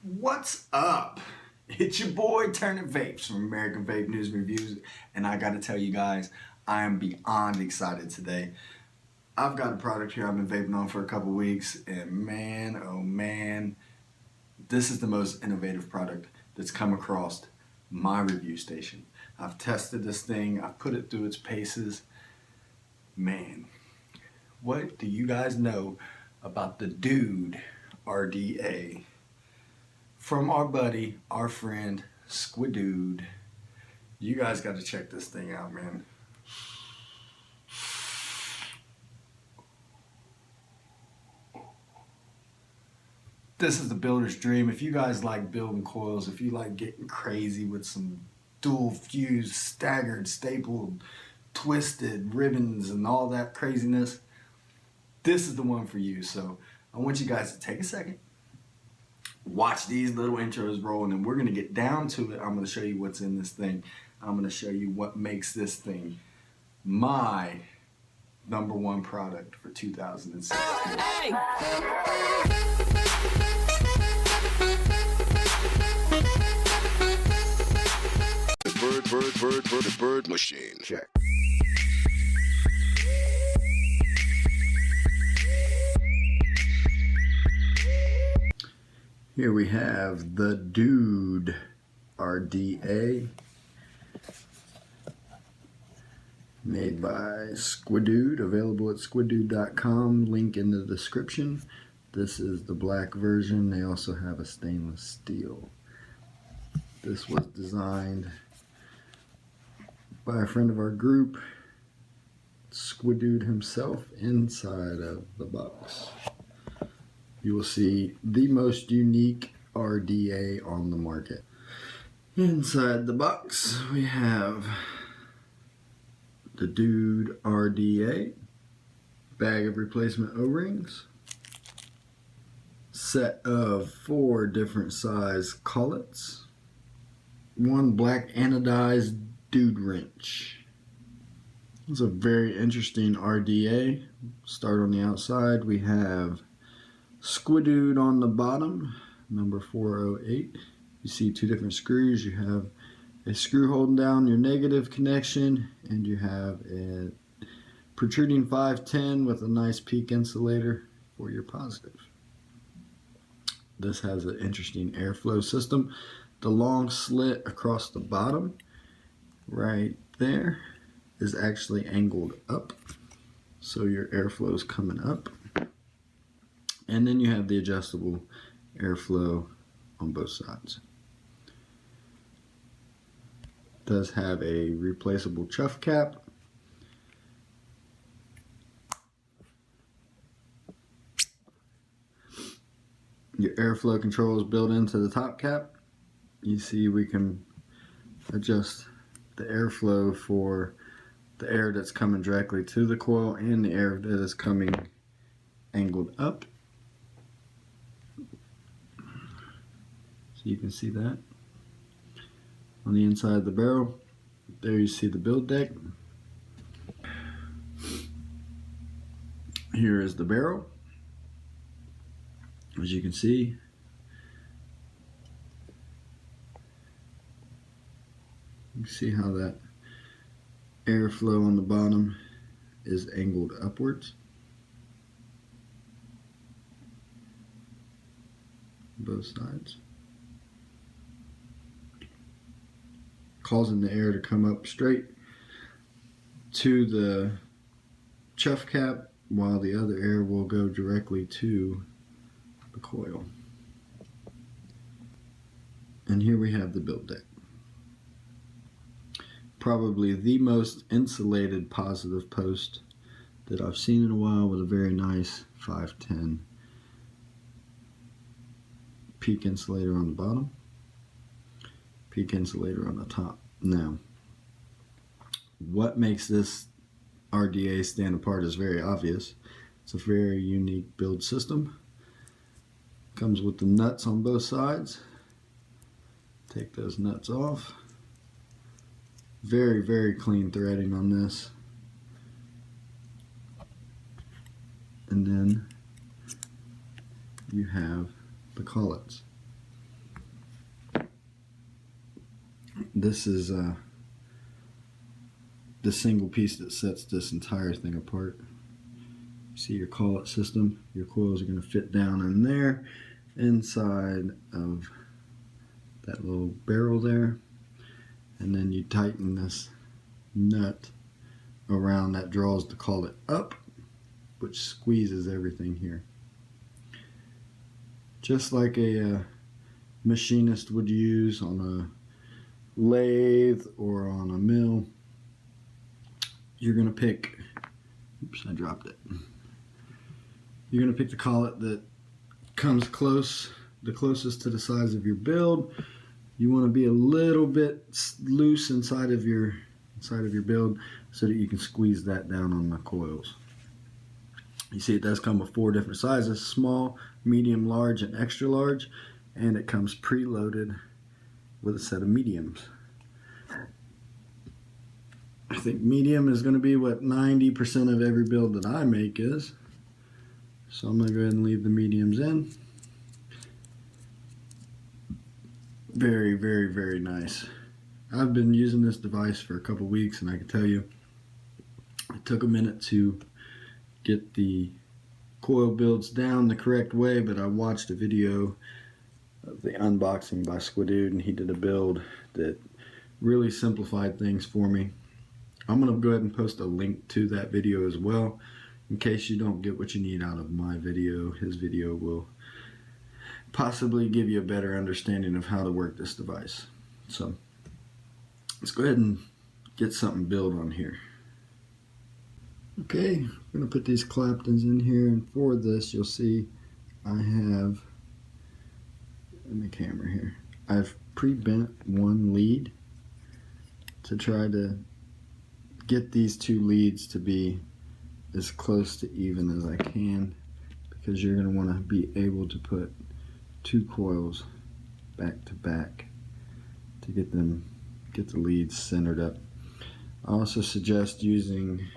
What's up? It's your boy Turning Vapes from American Vape News Reviews, and I gotta tell you guys, I am beyond excited today. I've got a product here I've been vaping on for a couple weeks, and man, oh man, this is the most innovative product that's come across my review station. I've tested this thing, I've put it through its paces. Man, what do you guys know about the Doode RDA? From our buddy, our friend, Doode. You guys got to check this thing out, man. This is the builder's dream. If you guys like building coils, if you like getting crazy with some dual fused, staggered, stapled, twisted ribbons and all that craziness, this is the one for you. So I want you guys to take a second, watch these little intros roll, and then we're going to get down to it. I'm going to show you what's in this thing. I'm going to show you what makes this thing my #1 product for 2016. Hey! Bird machine. Check. Here we have the Doode RDA, made by Doode, available at squiddoode.com, link in the description. This is the black version. They also have a stainless steel. This was designed by a friend of our group, Doode himself, inside of the box. You will see the most unique RDA on the market. Inside the box, we have the Doode RDA, bag of replacement O-rings, set of 4 different size collets, 1 black anodized Doode wrench. It's a very interesting RDA. Start on the outside. We have Doode on the bottom, number 408. You see 2 different screws. You have a screw holding down your negative connection, and you have a protruding 510 with a nice peak insulator for your positive. This has an interesting airflow system. The long slit across the bottom right there is actually angled up, so your airflow is coming up. And then you have the adjustable airflow on both sides. It does have a replaceable chuff cap. Your airflow control is built into the top cap. You see we can adjust the airflow for the air that's coming directly to the coil and the air that is coming angled up. You can see that on the inside of the barrel. There you see the build deck. Here is the barrel. As you can see, you can see how that airflow on the bottom is angled upwards. Both sides, causing the air to come up straight to the chuff cap, while the other air will go directly to the coil. And here we have the build deck. Probably the most insulated positive post that I've seen in a while, with a very nice 510 peak insulator on the bottom, peak insulator on the top. Now, what makes this RDA stand apart is very obvious. It's a very unique build system. Comes with the nuts on both sides. Take those nuts off. Very, very clean threading on this. And then you have the collets. This is the single piece that sets this entire thing apart. See your collet system, your coils are going to fit down in there inside of that little barrel there, and then you tighten this nut around that draws the collet up, which squeezes everything here. Just like a machinist would use on a lathe or on a mill, you're going to pick, oops, I dropped it. You're going to pick the collet that comes close, the closest to the size of your build. You want to be a little bit loose inside of your build so that you can squeeze that down on the coils. You see it does come with 4 different sizes: small, medium, large, and extra large, and it comes preloaded with a set of mediums. I think medium is going to be what 90% of every build that I make is. So I'm going to go ahead and leave the mediums in. Very, very, very nice. I've been using this device for a couple weeks, and I can tell you it took a minute to get the coil builds down the correct way, but I watched a video of the unboxing by Doode, and he did a build that really simplified things for me. I'm going to go ahead and post a link to that video as well. In case you don't get what you need out of my video, his video will possibly give you a better understanding of how to work this device. So let's go ahead and get something built on here. Okay, I'm going to put these Claptons in here, and for this you'll see I have, in the camera here, I've pre-bent one lead to try to get these 2 leads to be as close to even as I can, because you're going to want to be able to put 2 coils back to back to get the leads centered up. I also suggest using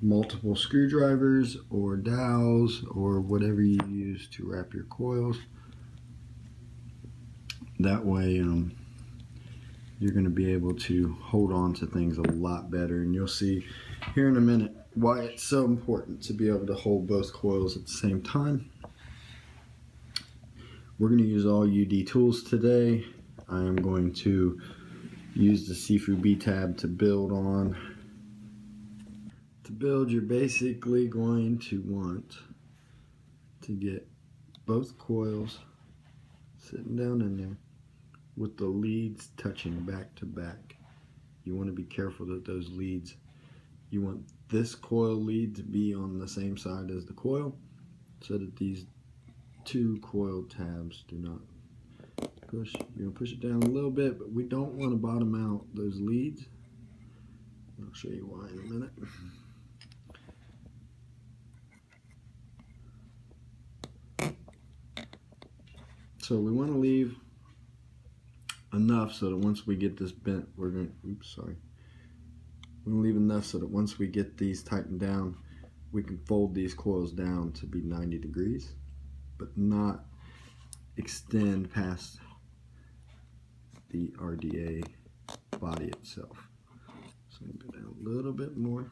multiple screwdrivers or dowels or whatever you use to wrap your coils. That way you're going to be able to hold on to things a lot better, and you'll see here in a minute why it's so important to be able to hold both coils at the same time. We're going to use all UD tools today. I am going to use the Sifu B-tab to build on. To build, you're basically going to want to get both coils sitting down in there with the leads touching back to back. You want to be careful that those leads, you want this coil lead to be on the same side as the coil, so that these 2 coil tabs do not push. You're going to push it down a little bit, but we don't want to bottom out those leads. I'll show you why in a minute. So we want to leave enough so that once we get this bent, we're going to, we're going to leave enough so that once we get these tightened down, we can fold these coils down to be 90 degrees, but not extend past the RDA body itself. So I'm going to go down a little bit more.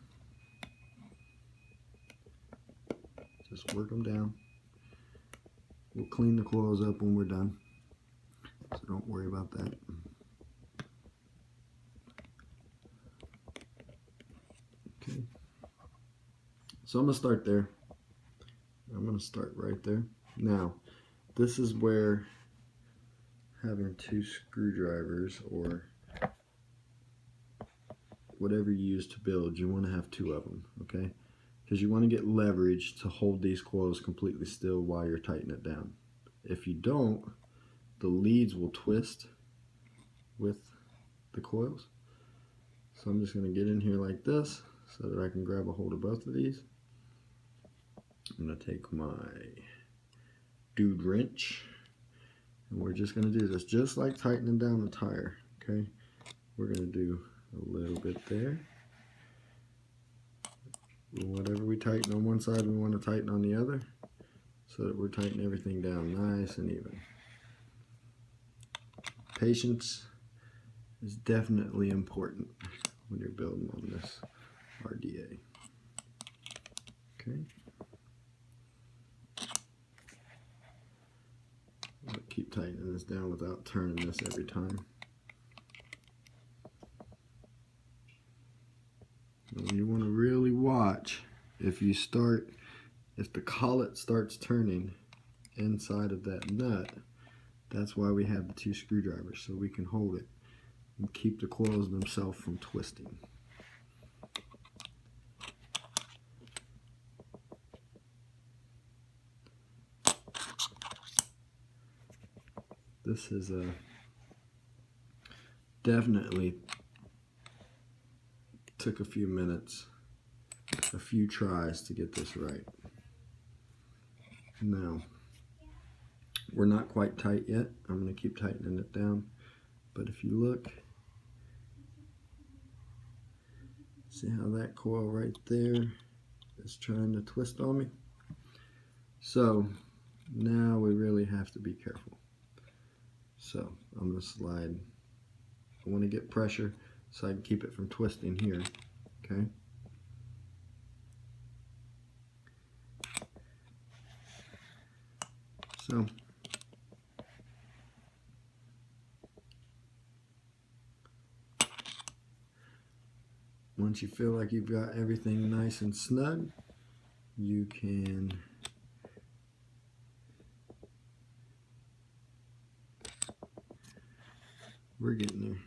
Just work them down. We'll clean the coils up when we're done, so don't worry about that. Okay, so I'm going to start there. I'm going to start right there. Now, this is where having 2 screwdrivers or whatever you use to build, you want to have 2 of them, okay? Because you want to get leverage to hold these coils completely still while you're tightening it down. If you don't, the leads will twist with the coils. So I'm just going to get in here like this so that I can grab a hold of both of these. I'm going to take my Doode wrench, and we're just going to do this just like tightening down the tire, okay? We're going to do a little bit there. Whatever we tighten on one side, we want to tighten on the other, so that we're tightening everything down nice and even. Patience is definitely important when you're building on this RDA. Okay. I'll keep tightening this down without turning this every time. And you want to really watch if the collet starts turning inside of that nut. That's why we have the 2 screwdrivers, so we can hold it and keep the coils themselves from twisting. This is definitely took a few minutes, a few tries to get this right. Now, we're not quite tight yet. I'm going to keep tightening it down. But if you look, see how that coil right there is trying to twist on me? So now we really have to be careful. So I'm going to slide. I want to get pressure so I can keep it from twisting here. Okay. So once you feel like you've got everything nice and snug, you can we're getting there.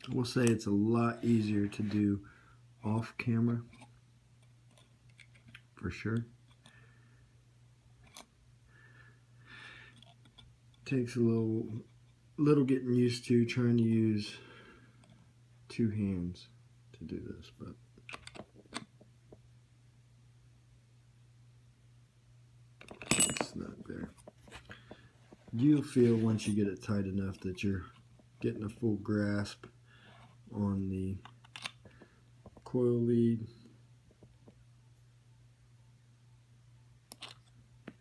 I will say it's a lot easier to do off camera, for sure. Takes a little getting used to trying to use 2 hands to do this, but snug there. You'll feel once you get it tight enough that you're getting a full grasp on the coil lead.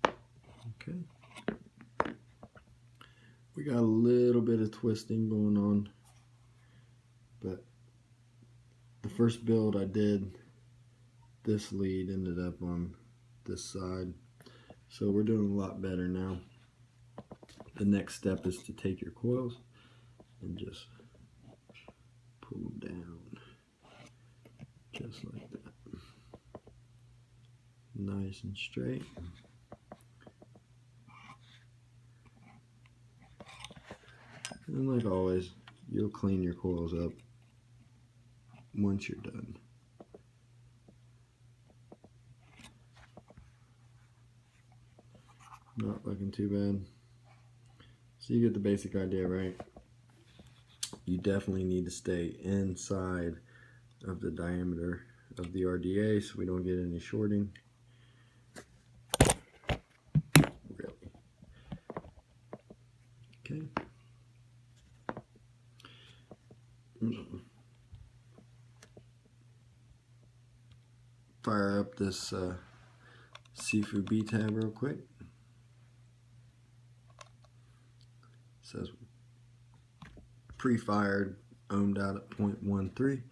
Okay. We got a little bit of twisting going on, but the first build I did, this lead ended up on this side. So we're doing a lot better now. The next step is to take your coils and just pull them down, just like that. Nice and straight. And like always, you'll clean your coils up once you're done. Not looking too bad. So you get the basic idea, right? You definitely need to stay inside of the diameter of the RDA so we don't get any shorting. Really. Okay. Fire up this Sifu B tab real quick. It says pre-fired, ohmed out at 0.13.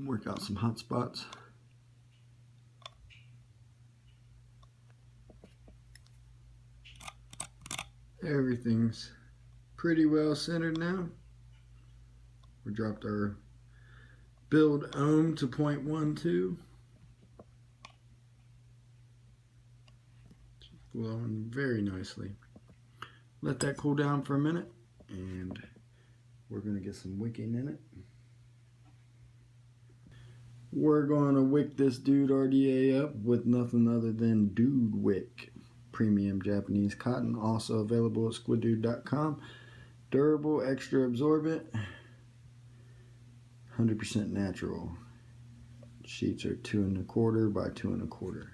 Work out some hot spots. Everything's pretty well centered now. We dropped our build ohm to 0.12. Flowing very nicely. Let that cool down for a minute, and we're going to get some wicking in it. We're going to wick this Doode RDA up with nothing other than Doode Wick premium Japanese cotton, also available at squiddude.com. Durable, extra absorbent, 100% natural. Sheets are 2 1/4 by 2 1/4.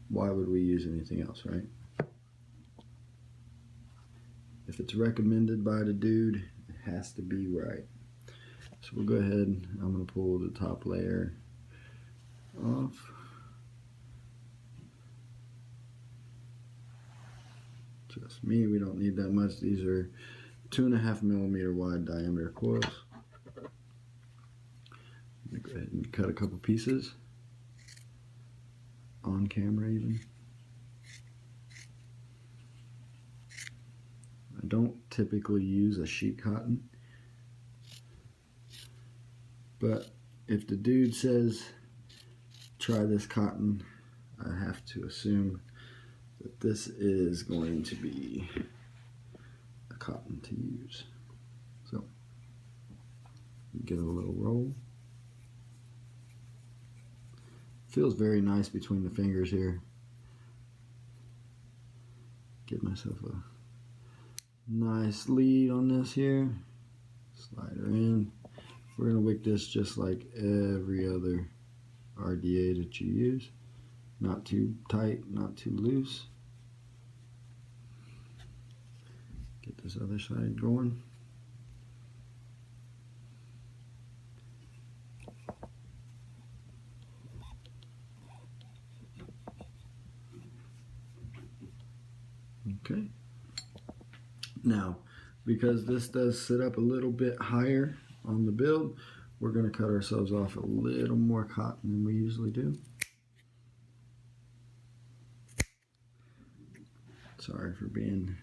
Why would we use anything else, right? If it's recommended by the dude, it has to be right. So we'll go ahead, I'm going to pull the top layer off. Just me, we don't need that much. These are 2.5 millimeter wide diameter coils. I'm going to go ahead and cut a couple pieces on camera even. I don't typically use a sheet cotton, but if the dude says try this cotton, I have to assume that this is going to be a cotton to use. So give it a little roll. Feels very nice between the fingers here. Get myself a nice lead on this here. Slide her in. We're going to wick this just like every other RDA that you use. Not too tight, not too loose. Get this other side going. Okay. Now, because this does sit up a little bit higher on the build, we're going to cut ourselves off a little more cotton than we usually do. Sorry for being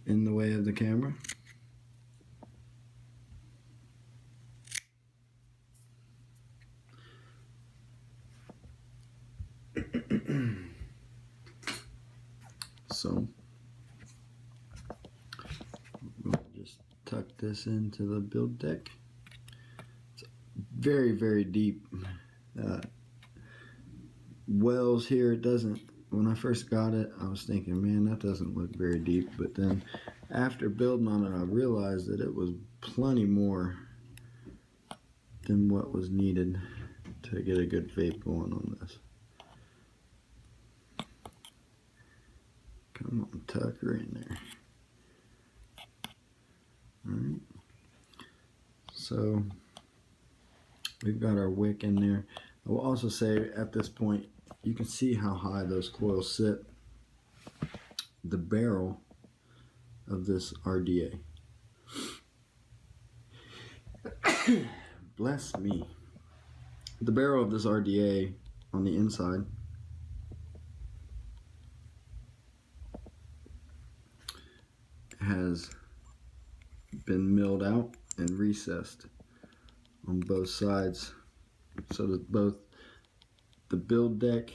in the way of the camera. So we'll just tuck this into the build deck. It's very, very deep wells here. It doesn't, when I first got it, I was thinking, man, that doesn't look very deep. But then after building on it, I realized that it was plenty more than what was needed to get a good vape going on this. Come on, tuck her in there. Alright. So we've got our wick in there. I will also say at this point, you can see how high those coils sit. The barrel of this RDA. Bless me. The barrel of this RDA on the inside has been milled out and recessed on both sides, so that both the build deck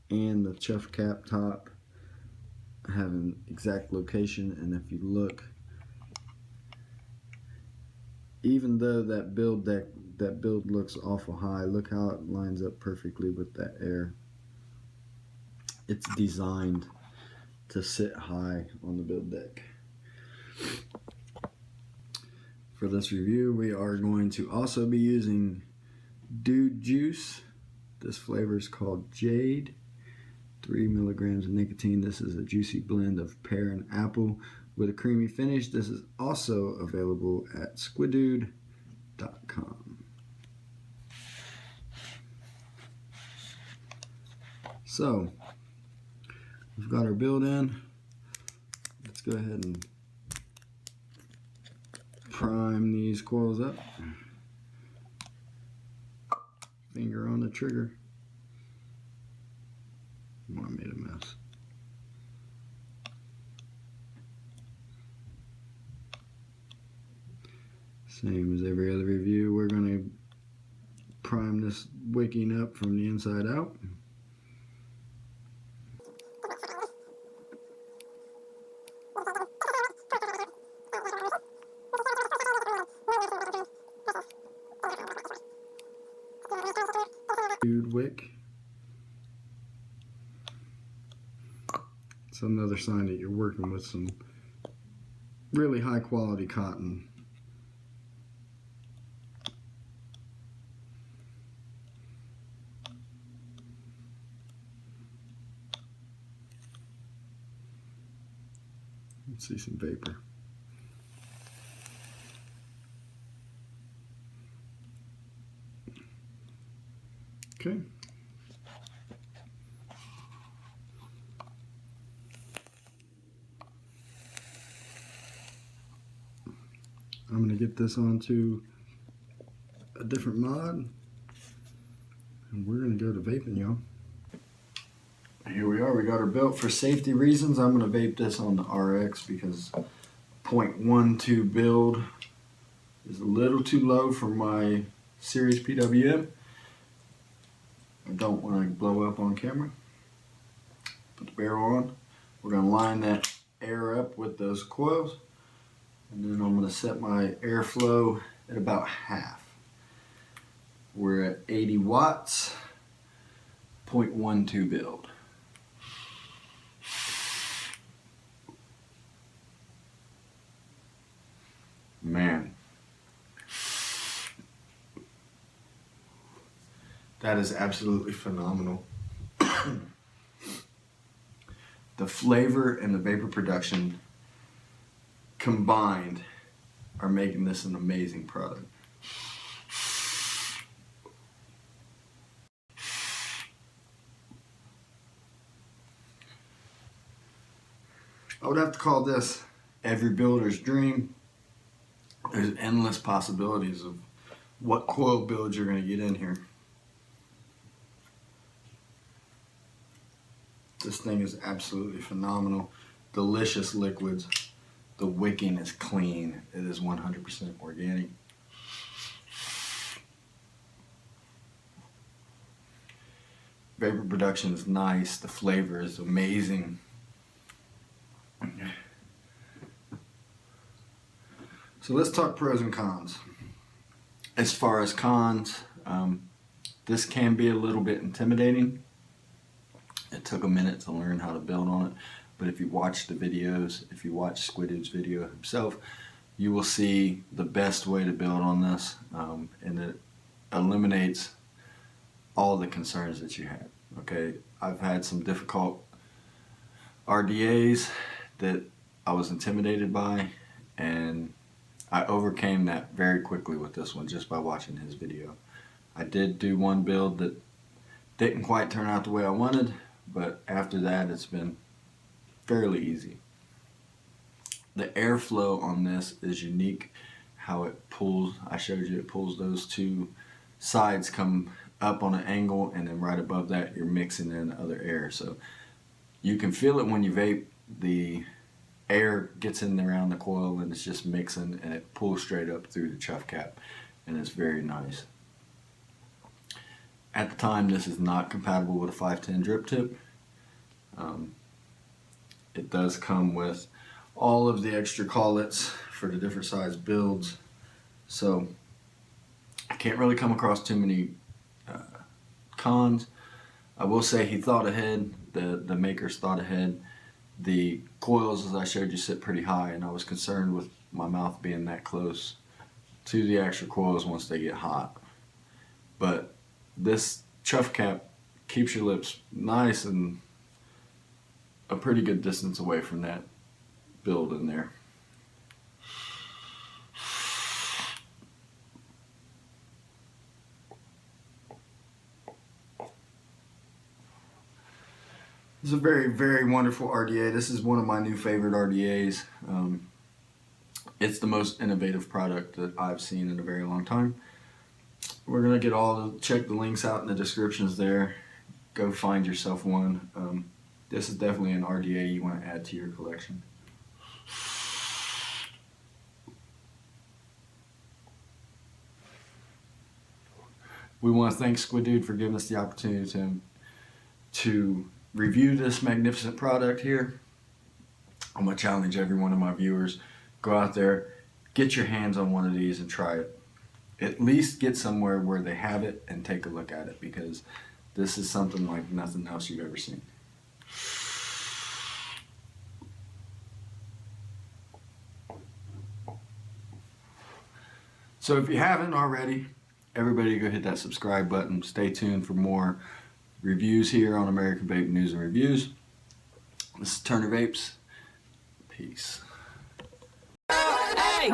and the chuff cap top have an exact location. And if you look, even though that build looks awful high, look how it lines up perfectly with that air. It's designed to sit high on the build deck. For this review, we are going to also be using Doode Joose. This flavor is called Jade. 3 milligrams of nicotine. This is a juicy blend of pear and apple with a creamy finish. This is also available at squidoode.com. So, we've got our build in. Let's go ahead and prime these coils up. Finger on the trigger. Oh, I made a mess. Same as every other review, we're going to prime this wicking up from the inside out. Doode Wick. It's another sign that you're working with some really high quality cotton. Let's see some vapor. Okay. I'm going to get this onto a different mod. And we're going to go to vaping, y'all. Here we are. We got her built. For safety reasons, I'm going to vape this on the RX because 0.12 build is a little too low for my Series PWM. I don't want to blow up on camera. Put the barrel on. We're going to line that air up with those coils. And then I'm going to set my airflow at about half. We're at 80 watts, 0.12 build. Man, that is absolutely phenomenal. The flavor and the vapor production combined are making this an amazing product. I would have to call this every builder's dream. There's endless possibilities of what coil build you're going to get in here. This thing is absolutely phenomenal. Delicious liquids. The wicking is clean. It is 100% organic. Vapor production is nice. The flavor is amazing. So let's talk pros and cons. As far as cons, this can be a little bit intimidating. It took a minute to learn how to build on it, but if you watch the videos, if you watch Dood's video himself, you will see the best way to build on this, and it eliminates all the concerns that you had. Okay, I've had some difficult RDAs that I was intimidated by, and I overcame that very quickly with this one just by watching his video. I did do one build that didn't quite turn out the way I wanted, but after that it's been fairly easy. The airflow on this is unique, how it pulls. I showed you it pulls those two sides come up on an angle, and then right above that you're mixing in other air. So you can feel it when you vape. The air gets in around the coil and it's just mixing, and it pulls straight up through the chuff cap, and it's very nice. At the time, this is not compatible with a 510 drip tip. It does come with all of the extra collets for the different size builds, so I can't really come across too many cons. I will say he thought ahead, the makers thought ahead. The coils, as I showed you, sit pretty high, and I was concerned with my mouth being that close to the actual coils once they get hot. But this chuff cap keeps your lips nice and a pretty good distance away from that build in there. This is a very, very wonderful RDA. This is one of my new favorite RDAs. It's the most innovative product that I've seen in a very long time. We're gonna check the links out in the descriptions there. Go find yourself one. This is definitely an RDA you want to add to your collection. We want to thank Doode for giving us the opportunity to review this magnificent product here. I'm going to challenge every one of my viewers, go out there, get your hands on one of these and try it. At least get somewhere where they have it and take a look at it, because this is something like nothing else you've ever seen. So if you haven't already, everybody go hit that subscribe button. Stay tuned for more reviews here on American Vape News and Reviews. This is Turner Vapes. Peace. Hey.